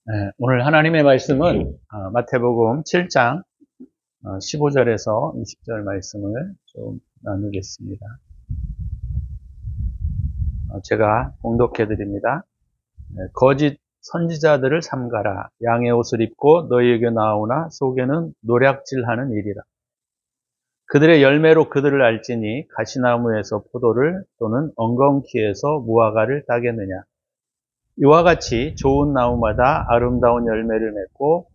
네, 오늘 하나님의 말씀은 마태복음 7장 15절에서 20절 말씀을 좀 나누겠습니다. 제가 봉독해 드립니다. 거짓 선지자들을 삼가라. 양의 옷을 입고 너희에게 나오나 속에는 노략질하는 일이라. 그들의 열매로 그들을 알지니 가시나무에서 포도를 또는 엉겅퀴에서 무화과를 따겠느냐. 이와 같이 좋은 나무마다 아름다운 열매를 맺고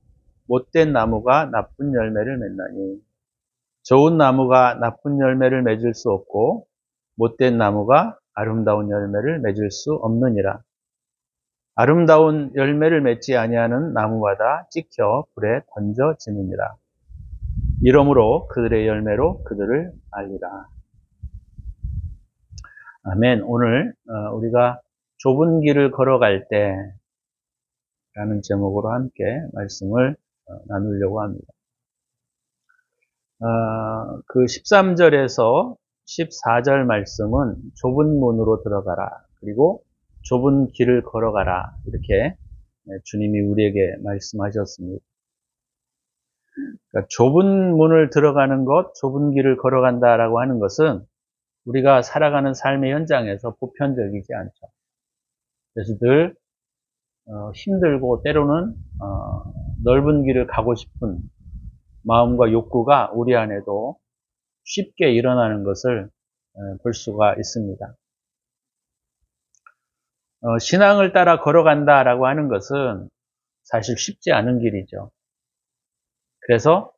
못된 나무가 나쁜 열매를 맺나니 좋은 나무가 나쁜 열매를 맺을 수 없고 못된 나무가 아름다운 열매를 맺을 수 없느니라. 아름다운 열매를 맺지 아니하는 나무마다 찍혀 불에 던져지느니라. 이러므로 그들의 열매로 그들을 알리라. 아멘. 오늘 우리가 좁은 길을 걸어갈 때 라는 제목으로 함께 말씀을 나누려고 합니다. 그 13절에서 14절 말씀은 좁은 문으로 들어가라. 그리고 좁은 길을 걸어가라. 이렇게 주님이 우리에게 말씀하셨습니다. 그러니까 좁은 문을 들어가는 것, 좁은 길을 걸어간다라고 하는 것은 우리가 살아가는 삶의 현장에서 보편적이지 않죠. 그래서 늘 힘들고 때로는 넓은 길을 가고 싶은 마음과 욕구가 우리 안에도 쉽게 일어나는 것을 볼 수가 있습니다. 신앙을 따라 걸어간다라고 하는 것은 사실 쉽지 않은 길이죠. 그래서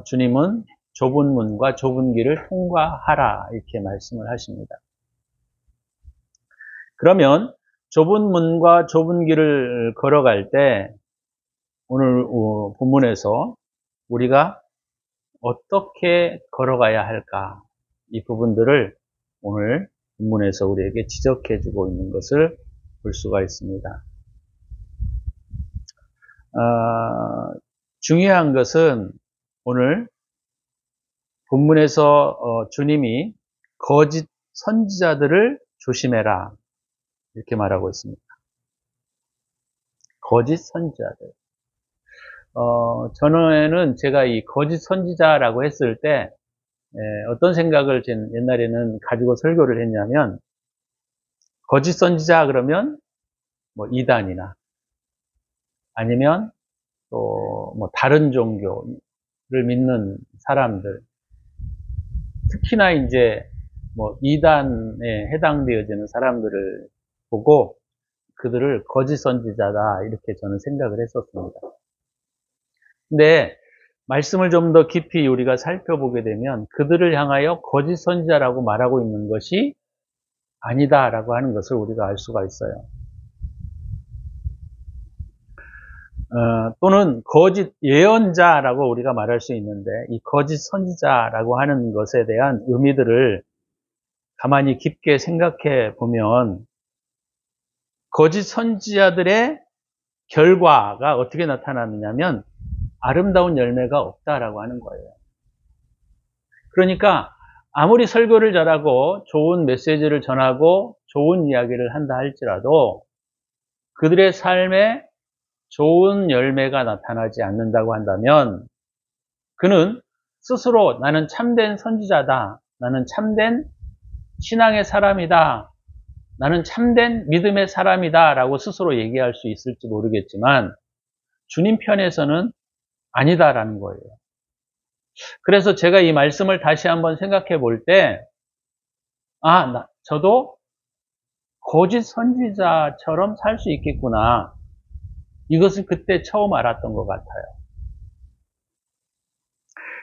주님은 좁은 문과 좁은 길을 통과하라 이렇게 말씀을 하십니다. 그러면 좁은 문과 좁은 길을 걸어갈 때 오늘 본문에서 우리가 어떻게 걸어가야 할까? 이 부분들을 오늘 본문에서 우리에게 지적해 주고 있는 것을 볼 수가 있습니다. 중요한 것은 오늘 본문에서 주님이 거짓 선지자들을 조심해라 이렇게 말하고 있습니다. 거짓 선지자들. 전에는 제가 이 거짓 선지자라고 했을 때 어떤 생각을 옛날에는 가지고 설교를 했냐면 거짓 선지자 그러면 뭐 이단이나 아니면 또 뭐 다른 종교를 믿는 사람들 특히나 이제 뭐 이단에 해당되어지는 사람들을 보고 그들을 거짓 선지자다 이렇게 저는 생각을 했었습니다. 근데 말씀을 좀 더 깊이 우리가 살펴보게 되면 그들을 향하여 거짓 선지자라고 말하고 있는 것이 아니다라고 하는 것을 우리가 알 수가 있어요. 또는 거짓 예언자라고 우리가 말할 수 있는데 이 거짓 선지자라고 하는 것에 대한 의미들을 가만히 깊게 생각해 보면 거짓 선지자들의 결과가 어떻게 나타나느냐면 아름다운 열매가 없다라고 하는 거예요. 그러니까 아무리 설교를 잘하고 좋은 메시지를 전하고 좋은 이야기를 한다 할지라도 그들의 삶에 좋은 열매가 나타나지 않는다고 한다면 그는 스스로 나는 참된 선지자다. 나는 참된 신앙의 사람이다. 나는 참된 믿음의 사람이다. 라고 스스로 얘기할 수 있을지 모르겠지만 주님 편에서는 아니다라는 거예요. 그래서 제가 이 말씀을 다시 한번 생각해 볼 때 저도 거짓 선지자처럼 살 수 있겠구나. 이것을 그때 처음 알았던 것 같아요.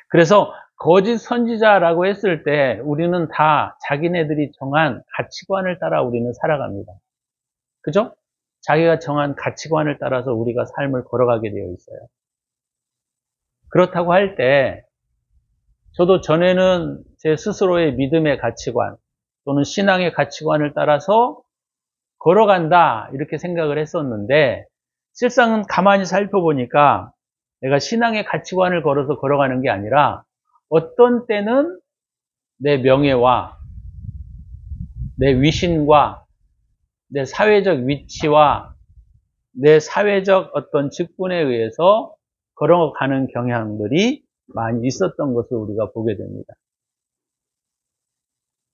그래서 거짓 선지자라고 했을 때 우리는 다 자기네들이 정한 가치관을 따라 우리는 살아갑니다. 그죠? 자기가 정한 가치관을 따라서 우리가 삶을 걸어가게 되어 있어요. 그렇다고 할 때 저도 전에는 제 스스로의 믿음의 가치관 또는 신앙의 가치관을 따라서 걸어간다 이렇게 생각을 했었는데 실상은 가만히 살펴보니까 내가 신앙의 가치관을 걸어서 걸어가는 게 아니라 어떤 때는 내 명예와 내 위신과 내 사회적 위치와 내 사회적 어떤 직분에 의해서 걸어가는 경향들이 많이 있었던 것을 우리가 보게 됩니다.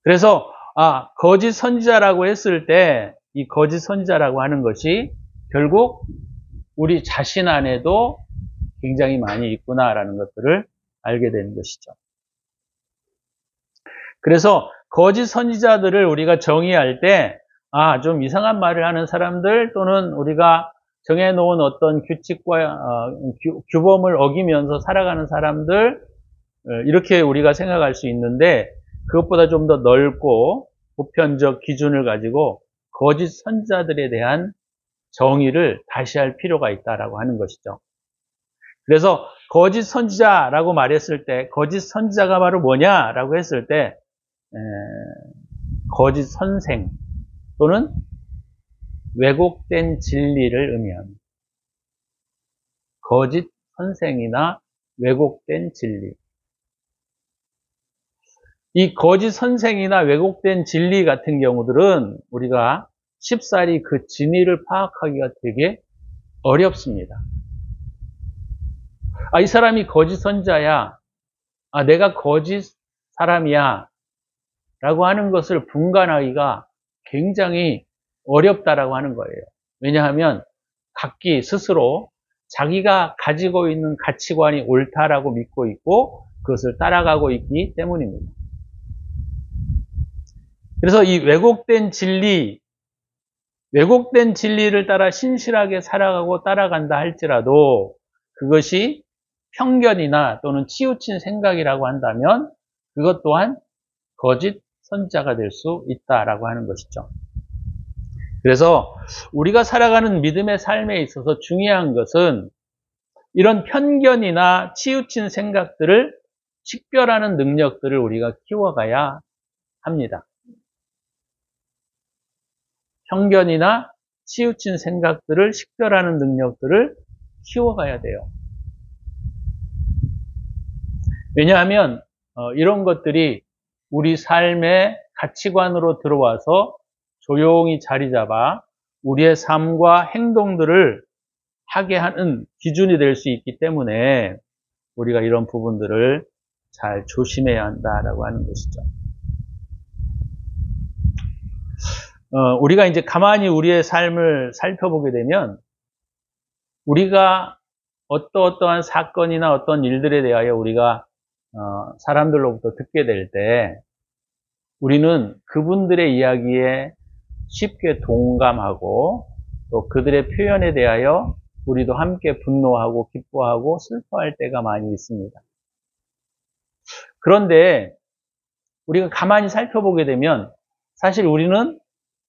그래서 거짓 선지자라고 했을 때 이 거짓 선지자라고 하는 것이 결국 우리 자신 안에도 굉장히 많이 있구나라는 것들을 알게 되는 것이죠. 그래서 거짓 선지자들을 우리가 정의할 때 좀 이상한 말을 하는 사람들 또는 우리가 정해놓은 어떤 규칙과 규범을 어기면서 살아가는 사람들 이렇게 우리가 생각할 수 있는데 그것보다 좀 더 넓고 보편적 기준을 가지고 거짓 선지자들에 대한 정의를 다시 할 필요가 있다라고 하는 것이죠. 그래서 거짓 선지자라고 말했을 때 거짓 선지자가 바로 뭐냐라고 했을 때 거짓 선생 또는 왜곡된 진리를 의미합니다. 거짓 선생이나 왜곡된 진리. 이 거짓 선생이나 왜곡된 진리 같은 경우들은 우리가 쉽사리 그 진위를 파악하기가 되게 어렵습니다. 이 사람이 거짓 선지자야. 내가 거짓 사람이야. 라고 하는 것을 분간하기가 굉장히 어렵다라고 하는 거예요. 왜냐하면 각기 스스로 자기가 가지고 있는 가치관이 옳다라고 믿고 있고 그것을 따라가고 있기 때문입니다. 그래서 이 왜곡된 진리를 따라 신실하게 살아가고 따라간다 할지라도 그것이 편견이나 또는 치우친 생각이라고 한다면 그것 또한 거짓 선지자가 될 수 있다라고 하는 것이죠. 그래서 우리가 살아가는 믿음의 삶에 있어서 중요한 것은 이런 편견이나 치우친 생각들을 식별하는 능력들을 우리가 키워가야 합니다. 편견이나 치우친 생각들을 식별하는 능력들을 키워가야 돼요. 왜냐하면 이런 것들이 우리 삶의 가치관으로 들어와서 조용히 자리 잡아 우리의 삶과 행동들을 하게 하는 기준이 될 수 있기 때문에 우리가 이런 부분들을 잘 조심해야 한다라고 하는 것이죠. 우리가 이제 가만히 우리의 삶을 살펴보게 되면 우리가 어떠한 사건이나 어떤 일들에 대하여 우리가 사람들로부터 듣게 될 때 우리는 그분들의 이야기에 쉽게 동감하고 또 그들의 표현에 대하여 우리도 함께 분노하고 기뻐하고 슬퍼할 때가 많이 있습니다. 그런데 우리가 가만히 살펴보게 되면 사실 우리는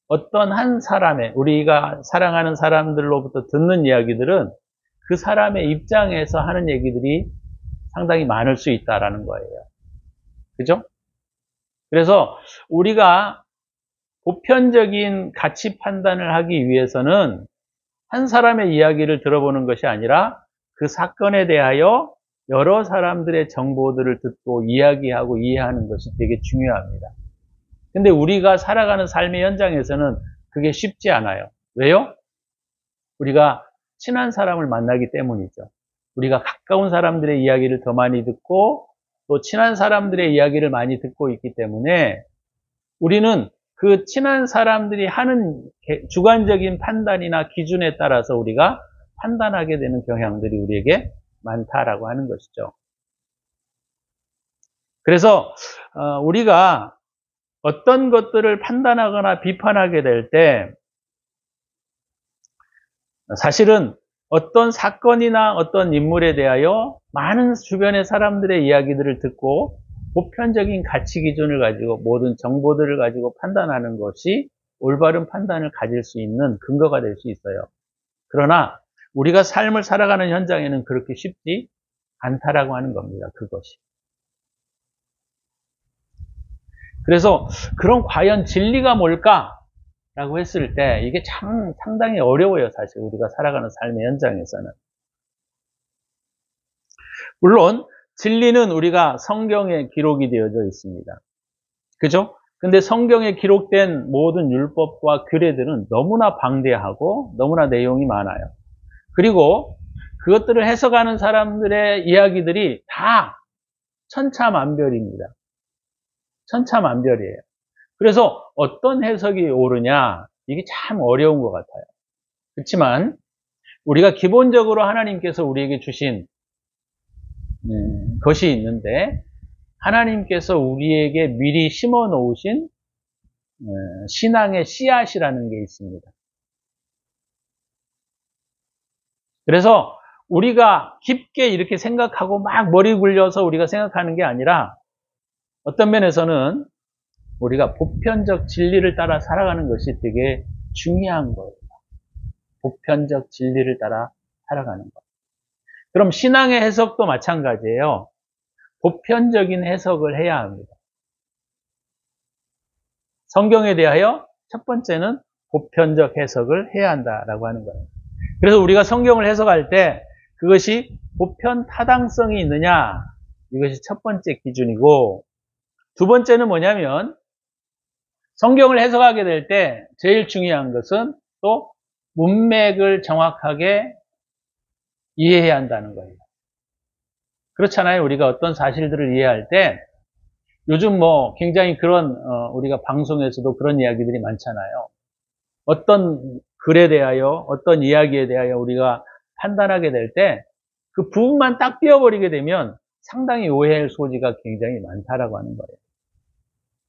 어떤 한 사람의 우리가 사랑하는 사람들로부터 듣는 이야기들은 그 사람의 입장에서 하는 얘기들이 상당히 많을 수 있다라는 거예요. 그죠? 그래서 우리가 보편적인 가치 판단을 하기 위해서는 한 사람의 이야기를 들어보는 것이 아니라 그 사건에 대하여 여러 사람들의 정보들을 듣고 이야기하고 이해하는 것이 되게 중요합니다. 근데 우리가 살아가는 삶의 현장에서는 그게 쉽지 않아요. 왜요? 우리가 친한 사람을 만나기 때문이죠. 우리가 가까운 사람들의 이야기를 더 많이 듣고 또 친한 사람들의 이야기를 많이 듣고 있기 때문에 우리는 그 친한 사람들이 하는 주관적인 판단이나 기준에 따라서 우리가 판단하게 되는 경향들이 우리에게 많다라고 하는 것이죠. 그래서 우리가 어떤 것들을 판단하거나 비판하게 될 때 사실은 어떤 사건이나 어떤 인물에 대하여 많은 주변의 사람들의 이야기들을 듣고 보편적인 가치 기준을 가지고 모든 정보들을 가지고 판단하는 것이 올바른 판단을 가질 수 있는 근거가 될 수 있어요. 그러나 우리가 삶을 살아가는 현장에는 그렇게 쉽지 않다라고 하는 겁니다. 그것이. 그래서 그럼 과연 진리가 뭘까라고 했을 때 이게 참 상당히 어려워요. 사실 우리가 살아가는 삶의 현장에서는. 물론 진리는 우리가 성경에 기록이 되어져 있습니다. 그죠? 근데 성경에 기록된 모든 율법과 규례들은 너무나 방대하고 너무나 내용이 많아요. 그리고 그것들을 해석하는 사람들의 이야기들이 다 천차만별입니다. 천차만별이에요. 그래서 어떤 해석이 옳으냐, 이게 참 어려운 것 같아요. 그렇지만 우리가 기본적으로 하나님께서 우리에게 주신 것이 있는데, 하나님께서 우리에게 미리 심어 놓으신 신앙의 씨앗이라는 게 있습니다. 그래서 우리가 깊게 이렇게 생각하고 막 머리 굴려서 우리가 생각하는 게 아니라, 어떤 면에서는 우리가 보편적 진리를 따라 살아가는 것이 되게 중요한 거예요. 보편적 진리를 따라 살아가는 것. 그럼 신앙의 해석도 마찬가지예요. 보편적인 해석을 해야 합니다. 성경에 대하여 첫 번째는 보편적 해석을 해야 한다라고 하는 거예요. 그래서 우리가 성경을 해석할 때 그것이 보편 타당성이 있느냐, 이것이 첫 번째 기준이고, 두 번째는 뭐냐면 성경을 해석하게 될 때 제일 중요한 것은 또 문맥을 정확하게 이해해야 한다는 거예요. 그렇잖아요. 우리가 어떤 사실들을 이해할 때 요즘 굉장히 그런 우리가 방송에서도 그런 이야기들이 많잖아요. 어떤 글에 대하여, 어떤 이야기에 대하여 우리가 판단하게 될 때 그 부분만 딱 띄워버리게 되면 상당히 오해할 소지가 굉장히 많다라고 하는 거예요.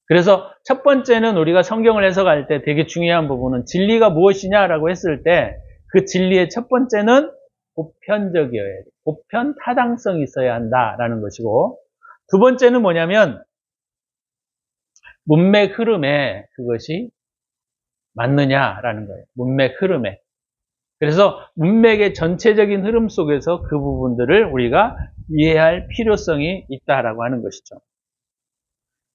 그래서 첫 번째는 우리가 성경을 해석할 때 되게 중요한 부분은 진리가 무엇이냐라고 했을 때 그 진리의 첫 번째는 보편적이어야 돼요. 보편 타당성이 있어야 한다라는 것이고, 두 번째는 뭐냐면 문맥 흐름에 그것이 맞느냐라는 거예요. 문맥 흐름에. 그래서 문맥의 전체적인 흐름 속에서 그 부분들을 우리가 이해할 필요성이 있다라고 하는 것이죠.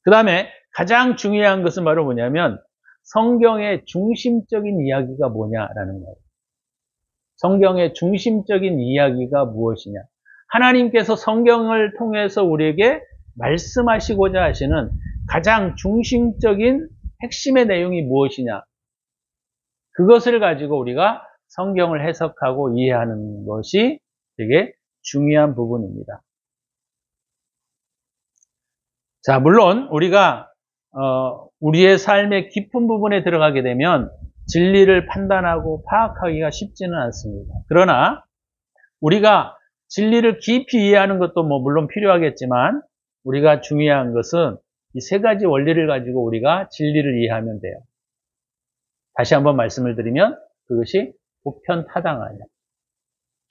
그 다음에 가장 중요한 것은 바로 뭐냐면 성경의 중심적인 이야기가 뭐냐라는 거예요. 성경의 중심적인 이야기가 무엇이냐. 하나님께서 성경을 통해서 우리에게 말씀하시고자 하시는 가장 중심적인 핵심의 내용이 무엇이냐. 그것을 가지고 우리가 성경을 해석하고 이해하는 것이 되게 중요한 부분입니다. 자, 물론 우리가 우리의 삶의 깊은 부분에 들어가게 되면 진리를 판단하고 파악하기가 쉽지는 않습니다. 그러나 우리가 진리를 깊이 이해하는 것도 물론 필요하겠지만, 우리가 중요한 것은 이 세 가지 원리를 가지고 우리가 진리를 이해하면 돼요. 다시 한번 말씀을 드리면 그것이 보편 타당하냐,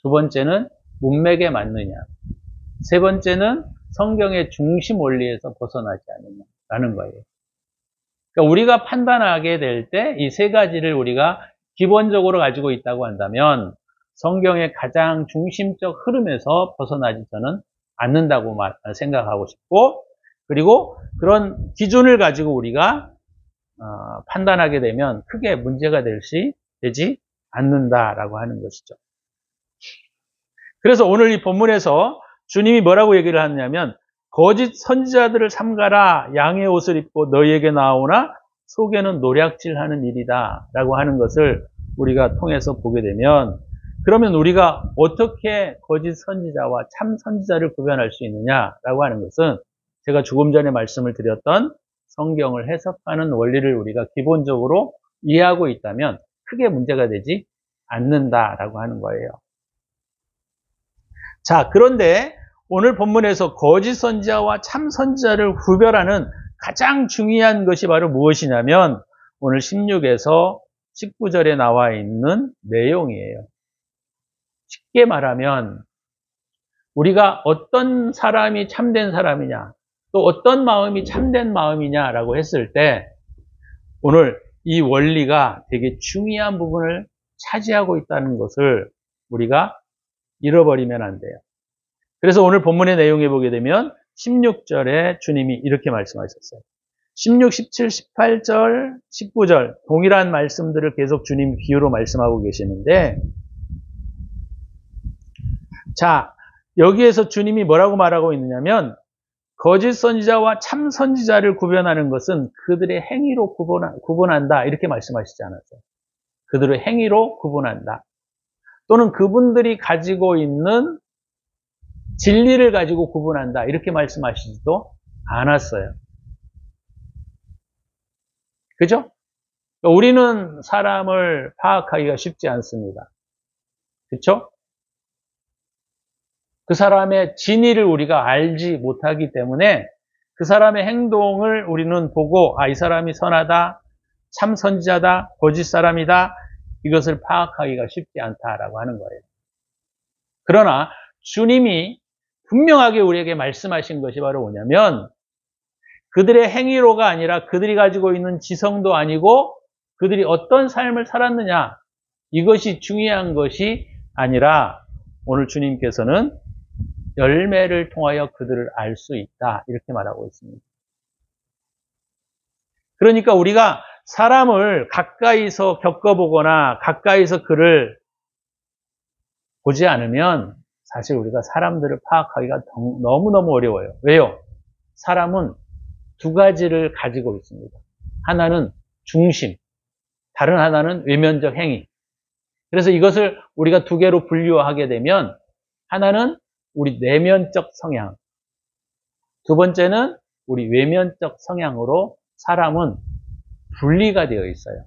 두 번째는 문맥에 맞느냐, 세 번째는 성경의 중심 원리에서 벗어나지 않느냐라는 거예요. 그러니까 우리가 판단하게 될 때 이 세 가지를 우리가 기본적으로 가지고 있다고 한다면 성경의 가장 중심적 흐름에서 벗어나지 저는 않는다고 생각하고 싶고, 그리고 그런 기준을 가지고 우리가 판단하게 되면 크게 문제가 되지 않는다라고 하는 것이죠. 그래서 오늘 이 본문에서 주님이 뭐라고 얘기를 하느냐면, 거짓 선지자들을 삼가라. 양의 옷을 입고 너희에게 나오나 속에는 노략질하는 일이다 라고 하는 것을 우리가 통해서 보게 되면, 그러면 우리가 어떻게 거짓 선지자와 참 선지자를 구별할 수 있느냐라고 하는 것은, 제가 조금 전에 말씀을 드렸던 성경을 해석하는 원리를 우리가 기본적으로 이해하고 있다면 크게 문제가 되지 않는다라고 하는 거예요. 자, 그런데 오늘 본문에서 거짓 선지자와 참 선지자를 구별하는 가장 중요한 것이 바로 무엇이냐면 오늘 16에서 19절에 나와 있는 내용이에요. 쉽게 말하면 우리가 어떤 사람이 참된 사람이냐, 또 어떤 마음이 참된 마음이냐라고 했을 때 오늘 이 원리가 되게 중요한 부분을 차지하고 있다는 것을 우리가 잃어버리면 안 돼요. 그래서 오늘 본문의 내용에 보게 되면 16절에 주님이 이렇게 말씀하셨어요. 16, 17, 18절, 19절 동일한 말씀들을 계속 주님 비유로 말씀하고 계시는데, 자, 여기에서 주님이 뭐라고 말하고 있느냐면 거짓 선지자와 참 선지자를 구별하는 것은 그들의 행위로 구분한다. 이렇게 말씀하시지 않았어요. 그들의 행위로 구분한다. 또는 그분들이 가지고 있는 진리를 가지고 구분한다. 이렇게 말씀하시지도 않았어요. 그죠? 우리는 사람을 파악하기가 쉽지 않습니다. 그렇죠? 그 사람의 진위를 우리가 알지 못하기 때문에 그 사람의 행동을 우리는 보고 이 사람이 선하다, 참 선지자다, 거짓 사람이다 이것을 파악하기가 쉽지 않다라고 하는 거예요. 그러나 주님이 분명하게 우리에게 말씀하신 것이 바로 뭐냐면 그들의 행위로가 아니라 그들이 가지고 있는 지성도 아니고 그들이 어떤 삶을 살았느냐 이것이 중요한 것이 아니라 오늘 주님께서는 열매를 통하여 그들을 알 수 있다 이렇게 말하고 있습니다. 그러니까 우리가 사람을 가까이서 겪어보거나 가까이서 그를 보지 않으면 사실 우리가 사람들을 파악하기가 너무너무 어려워요. 왜요? 사람은 두 가지를 가지고 있습니다. 하나는 중심, 다른 하나는 외면적 행위. 그래서 이것을 우리가 두 개로 분류하게 되면 하나는 우리 내면적 성향, 두 번째는 우리 외면적 성향으로 사람은 분리가 되어 있어요.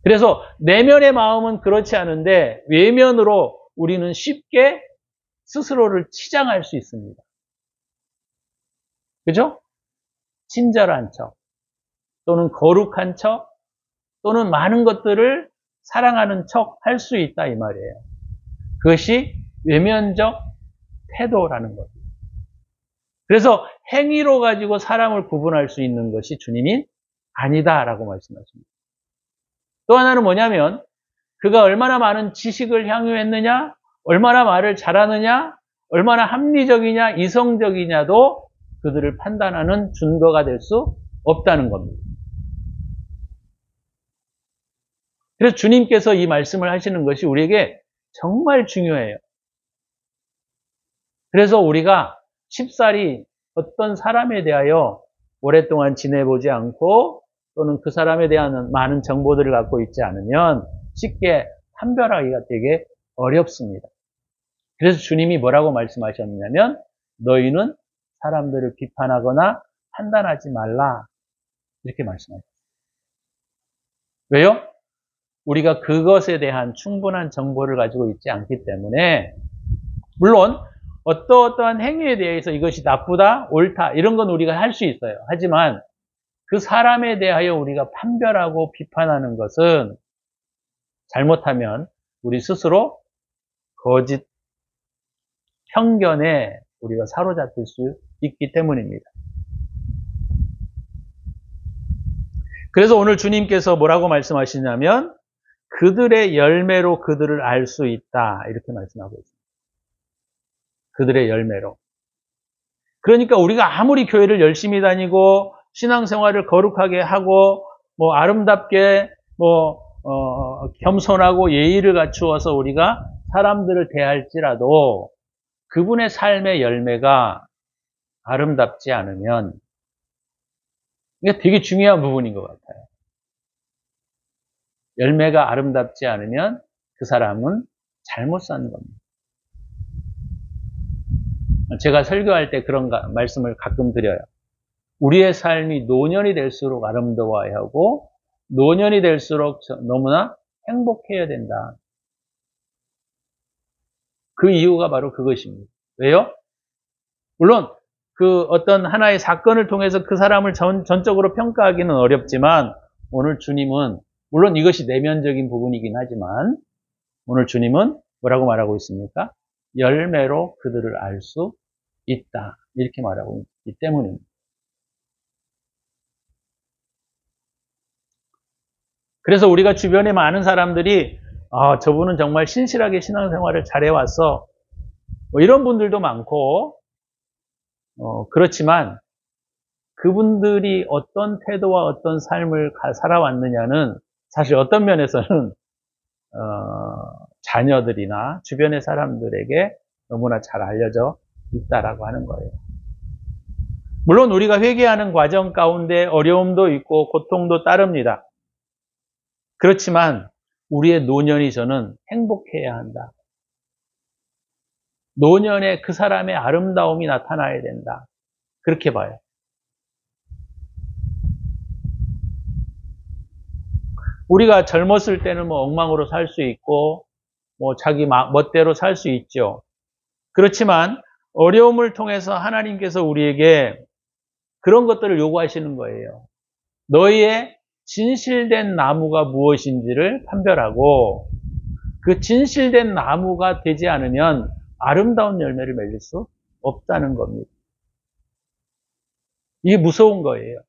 그래서 내면의 마음은 그렇지 않은데 외면으로 우리는 쉽게 스스로를 치장할 수 있습니다. 그죠? 친절한 척, 또는 거룩한 척, 또는 많은 것들을 사랑하는 척 할 수 있다 이 말이에요. 그것이 외면적 태도라는 거죠. 그래서 행위로 가지고 사람을 구분할 수 있는 것이 주님이 아니다라고 말씀하십니다. 또 하나는 뭐냐면 그가 얼마나 많은 지식을 향유했느냐, 얼마나 말을 잘하느냐, 얼마나 합리적이냐, 이성적이냐도 그들을 판단하는 준거가 될 수 없다는 겁니다. 그래서 주님께서 이 말씀을 하시는 것이 우리에게 정말 중요해요. 그래서 우리가 쉽사리 어떤 사람에 대하여 오랫동안 지내보지 않고 또는 그 사람에 대한 많은 정보들을 갖고 있지 않으면 쉽게 판별하기가 되게 어렵습니다. 그래서 주님이 뭐라고 말씀하셨냐면 너희는 사람들을 비판하거나 판단하지 말라 이렇게 말씀하셨어요. 왜요? 우리가 그것에 대한 충분한 정보를 가지고 있지 않기 때문에 물론 어떠한 행위에 대해서 이것이 나쁘다, 옳다 이런 건 우리가 할 수 있어요. 하지만 그 사람에 대하여 우리가 판별하고 비판하는 것은 잘못하면 우리 스스로 거짓 편견에 우리가 사로잡힐 수 있기 때문입니다. 그래서 오늘 주님께서 뭐라고 말씀하시냐면 그들의 열매로 그들을 알 수 있다 이렇게 말씀하고 있습니다. 그들의 열매로. 그러니까 우리가 아무리 교회를 열심히 다니고 신앙생활을 거룩하게 하고 아름답게 겸손하고 예의를 갖추어서 우리가 사람들을 대할지라도 그분의 삶의 열매가 아름답지 않으면 이게 되게 중요한 부분인 것 같아요. 열매가 아름답지 않으면 그 사람은 잘못 사는 겁니다. 제가 설교할 때 그런 말씀을 가끔 드려요. 우리의 삶이 노년이 될수록 아름다워야 하고 노년이 될수록 너무나 행복해야 된다. 그 이유가 바로 그것입니다. 왜요? 물론 그 어떤 하나의 사건을 통해서 그 사람을 전적으로 평가하기는 어렵지만 오늘 주님은 물론 이것이 내면적인 부분이긴 하지만 오늘 주님은 뭐라고 말하고 있습니까? 열매로 그들을 알 수 있다. 이렇게 말하고 있기 때문입니다. 그래서 우리가 주변에 많은 사람들이 저분은 정말 신실하게 신앙생활을 잘해왔어. 이런 분들도 많고 그렇지만 그분들이 어떤 태도와 어떤 삶을 살아왔느냐는 사실 어떤 면에서는 자녀들이나 주변의 사람들에게 너무나 잘 알려져 있다라고 하는 거예요. 물론 우리가 회개하는 과정 가운데 어려움도 있고 고통도 따릅니다. 그렇지만 우리의 노년이 저는 행복해야 한다. 노년에 그 사람의 아름다움이 나타나야 된다. 그렇게 봐요. 우리가 젊었을 때는 뭐 엉망으로 살 수 있고 뭐 자기 멋대로 살 수 있죠. 그렇지만 어려움을 통해서 하나님께서 우리에게 그런 것들을 요구하시는 거예요. 너희의 진실된 나무가 무엇인지를 판별하고 그 진실된 나무가 되지 않으면 아름다운 열매를 맺을 수 없다는 겁니다. 이게 무서운 거예요.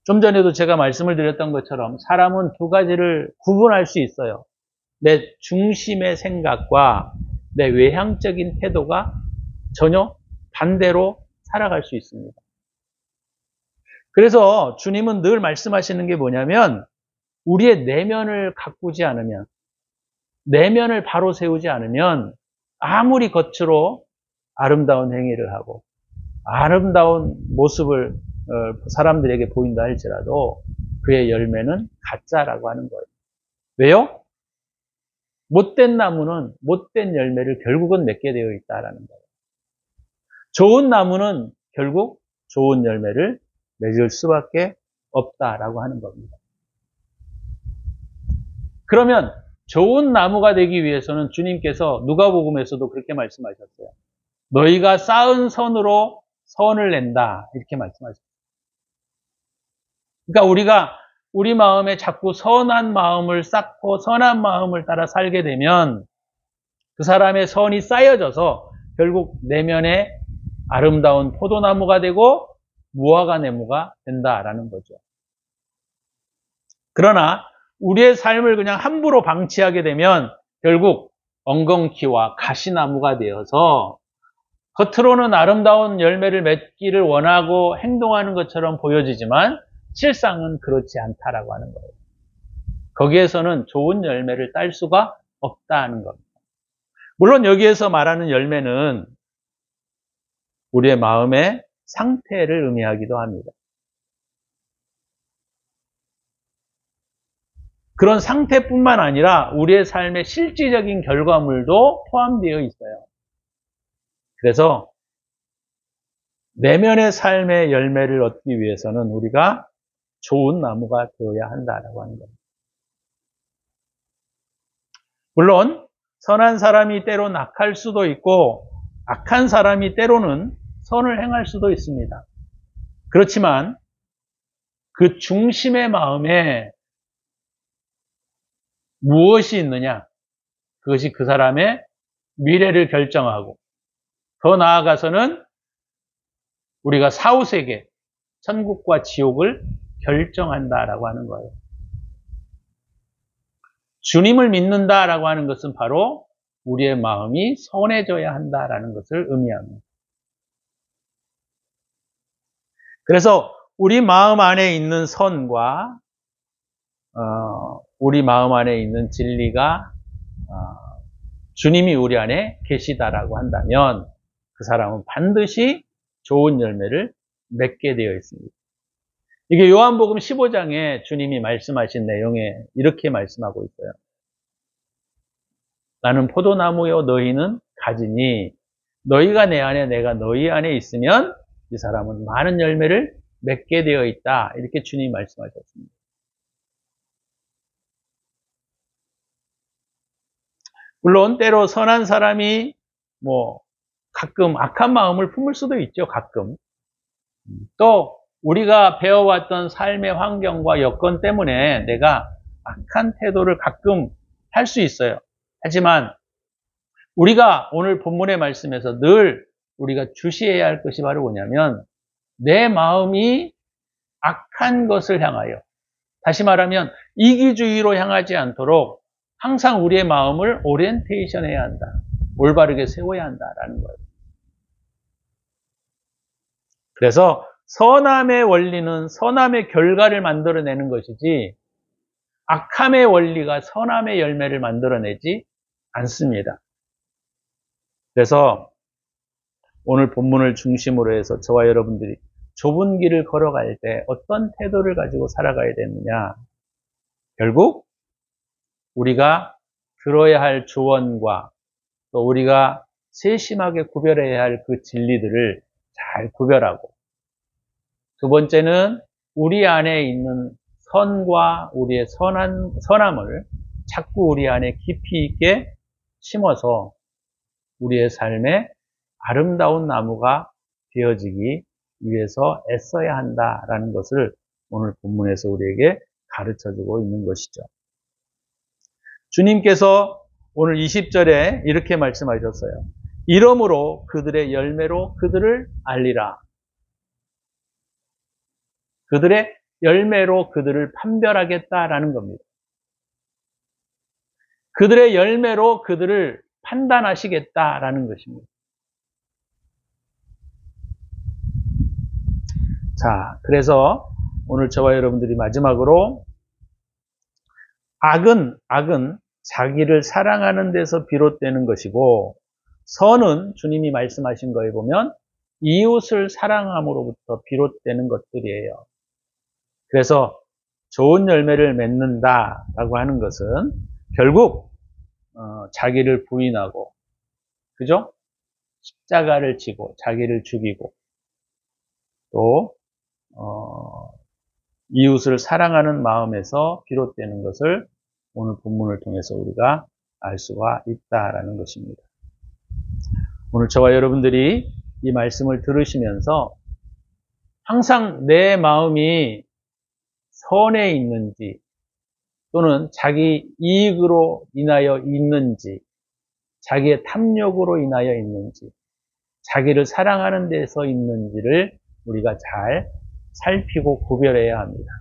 좀 전에도 제가 말씀을 드렸던 것처럼 사람은 두 가지를 구분할 수 있어요. 내 중심의 생각과 내 외향적인 태도가 전혀 반대로 살아갈 수 있습니다. 그래서 주님은 늘 말씀하시는 게 뭐냐면 우리의 내면을 가꾸지 않으면, 내면을 바로 세우지 않으면 아무리 겉으로 아름다운 행위를 하고 아름다운 모습을 사람들에게 보인다 할지라도 그의 열매는 가짜라고 하는 거예요. 왜요? 못된 나무는 못된 열매를 결국은 맺게 되어 있다라는 거예요. 좋은 나무는 결국 좋은 열매를 맺을 수밖에 없다라고 하는 겁니다. 그러면 좋은 나무가 되기 위해서는 주님께서 누가복음에서도 그렇게 말씀하셨어요. 너희가 쌓은 선으로 선을 낸다 이렇게 말씀하셨어요. 그러니까 우리가 우리 마음에 자꾸 선한 마음을 쌓고 선한 마음을 따라 살게 되면 그 사람의 선이 쌓여져서 결국 내면에 아름다운 포도나무가 되고 무화과 나무가 된다라는 거죠. 그러나 우리의 삶을 그냥 함부로 방치하게 되면 결국 엉겅퀴와 가시나무가 되어서 겉으로는 아름다운 열매를 맺기를 원하고 행동하는 것처럼 보여지지만 실상은 그렇지 않다라고 하는 거예요. 거기에서는 좋은 열매를 딸 수가 없다는 겁니다. 물론 여기에서 말하는 열매는 우리의 마음의 상태를 의미하기도 합니다. 그런 상태뿐만 아니라 우리의 삶의 실질적인 결과물도 포함되어 있어요. 그래서 내면의 삶의 열매를 얻기 위해서는 우리가 좋은 나무가 되어야 한다라고 하는 겁니다. 물론 선한 사람이 때로 악할 수도 있고 악한 사람이 때로는 선을 행할 수도 있습니다. 그렇지만 그 중심의 마음에 무엇이 있느냐? 그것이 그 사람의 미래를 결정하고 더 나아가서는 우리가 사후세계, 천국과 지옥을 결정한다라고 하는 거예요. 주님을 믿는다라고 하는 것은 바로 우리의 마음이 선해져야 한다라는 것을 의미합니다. 그래서 우리 마음 안에 있는 선과 우리 마음 안에 있는 진리가 주님이 우리 안에 계시다라고 한다면 그 사람은 반드시 좋은 열매를 맺게 되어 있습니다. 이게 요한복음 15장에 주님이 말씀하신 내용에 이렇게 말씀하고 있어요. 나는 포도나무요 너희는 가지니 너희가 내 안에 내가 너희 안에 있으면 이 사람은 많은 열매를 맺게 되어 있다. 이렇게 주님이 말씀하셨습니다. 물론 때로 선한 사람이 가끔 악한 마음을 품을 수도 있죠. 가끔. 또 우리가 배워왔던 삶의 환경과 여건 때문에 내가 악한 태도를 가끔 할 수 있어요. 하지만 우리가 오늘 본문의 말씀에서 늘 우리가 주시해야 할 것이 바로 뭐냐면 내 마음이 악한 것을 향하여, 다시 말하면 이기주의로 향하지 않도록 항상 우리의 마음을 오리엔테이션 해야 한다. 올바르게 세워야 한다라는 거예요. 그래서 선함의 원리는 선함의 결과를 만들어내는 것이지 악함의 원리가 선함의 열매를 만들어내지 않습니다. 그래서 오늘 본문을 중심으로 해서 저와 여러분들이 좁은 길을 걸어갈 때 어떤 태도를 가지고 살아가야 되느냐. 결국 우리가 들어야 할 조언과 또 우리가 세심하게 구별해야 할 그 진리들을 잘 구별하고, 두 번째는 우리 안에 있는 선과 우리의 선함을 자꾸 우리 안에 깊이 있게 심어서 우리의 삶에 아름다운 나무가 되어지기 위해서 애써야 한다라는 것을 오늘 본문에서 우리에게 가르쳐주고 있는 것이죠. 주님께서 오늘 20절에 이렇게 말씀하셨어요. 이러므로 그들의 열매로 그들을 알리라. 그들의 열매로 그들을 판별하겠다라는 겁니다. 그들의 열매로 그들을 판단하시겠다라는 것입니다. 자, 그래서 오늘 저와 여러분들이 마지막으로 악은 자기를 사랑하는 데서 비롯되는 것이고, 선은 주님이 말씀하신 거에 보면 이웃을 사랑함으로부터 비롯되는 것들이에요. 그래서 좋은 열매를 맺는다라고 하는 것은 결국 자기를 부인하고, 그죠? 십자가를 지고 자기를 죽이고 또 이웃을 사랑하는 마음에서 비롯되는 것을 오늘 본문을 통해서 우리가 알 수가 있다라는 것입니다. 오늘 저와 여러분들이 이 말씀을 들으시면서 항상 내 마음이 선에 있는지 또는 자기 이익으로 인하여 있는지, 자기의 탐욕으로 인하여 있는지, 자기를 사랑하는 데서 있는지를 우리가 잘 살피고 구별해야 합니다.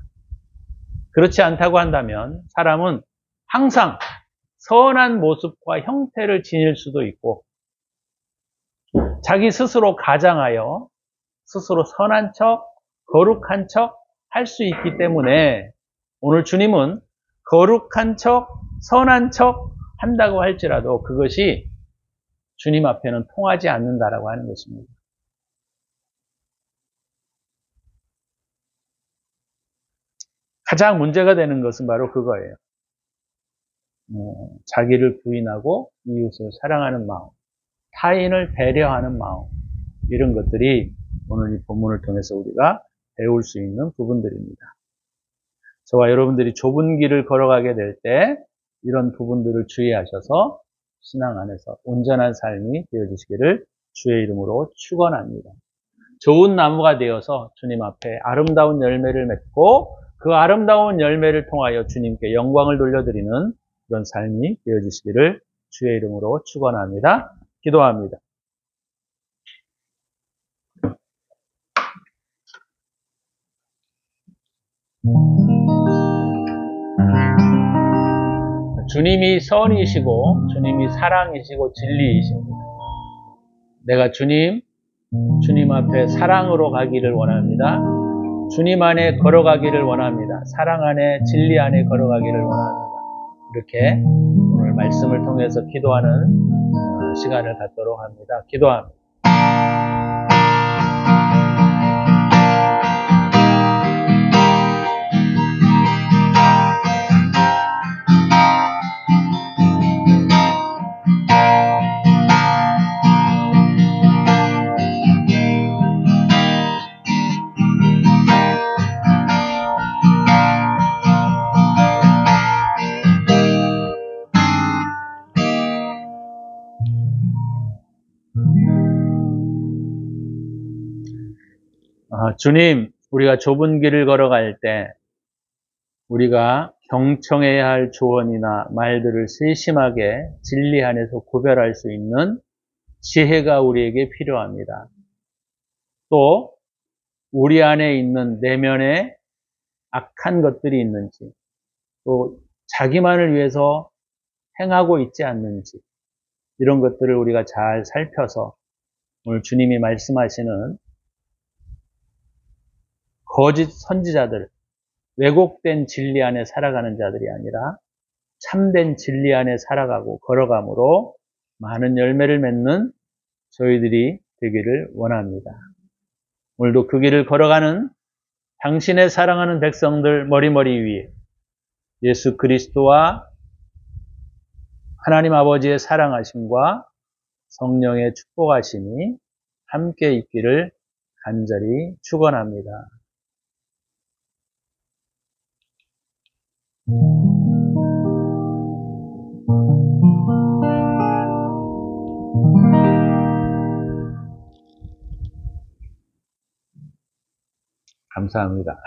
그렇지 않다고 한다면 사람은 항상 선한 모습과 형태를 지닐 수도 있고, 자기 스스로 가장하여 스스로 선한 척, 거룩한 척 할 수 있기 때문에 오늘 주님은 거룩한 척, 선한 척 한다고 할지라도 그것이 주님 앞에는 통하지 않는다라고 하는 것입니다. 가장 문제가 되는 것은 바로 그거예요. 자기를 부인하고 이웃을 사랑하는 마음, 타인을 배려하는 마음, 이런 것들이 오늘 이 본문을 통해서 우리가 배울 수 있는 부분들입니다. 저와 여러분들이 좁은 길을 걸어가게 될 때 이런 부분들을 주의하셔서 신앙 안에서 온전한 삶이 되어주시기를 주의 이름으로 축원합니다. 좋은 나무가 되어서 주님 앞에 아름다운 열매를 맺고 그 아름다운 열매를 통하여 주님께 영광을 돌려드리는 그런 삶이 되어주시기를 주의 이름으로 축원합니다. 기도합니다. 주님이 선이시고 주님이 사랑이시고 진리이십니다. 내가 주님 앞에 사랑으로 가기를 원합니다. 주님 안에 걸어가기를 원합니다. 사랑 안에 진리 안에 걸어가기를 원합니다. 이렇게 오늘 말씀을 통해서 기도하는 시간을 갖도록 합니다. 기도합니다. 주님, 우리가 좁은 길을 걸어갈 때 우리가 경청해야 할 조언이나 말들을 세심하게 진리 안에서 구별할 수 있는 지혜가 우리에게 필요합니다. 또 우리 안에 있는 내면에 악한 것들이 있는지, 또 자기만을 위해서 행하고 있지 않는지, 이런 것들을 우리가 잘 살펴서 오늘 주님이 말씀하시는 거짓 선지자들, 왜곡된 진리 안에 살아가는 자들이 아니라 참된 진리 안에 살아가고 걸어감으로 많은 열매를 맺는 저희들이 되기를 원합니다. 오늘도 그 길을 걸어가는 당신의 사랑하는 백성들 머리머리 위에 예수 그리스도와 하나님 아버지의 사랑하심과 성령의 축복하심이 함께 있기를 간절히 축원합니다. 감사합니다.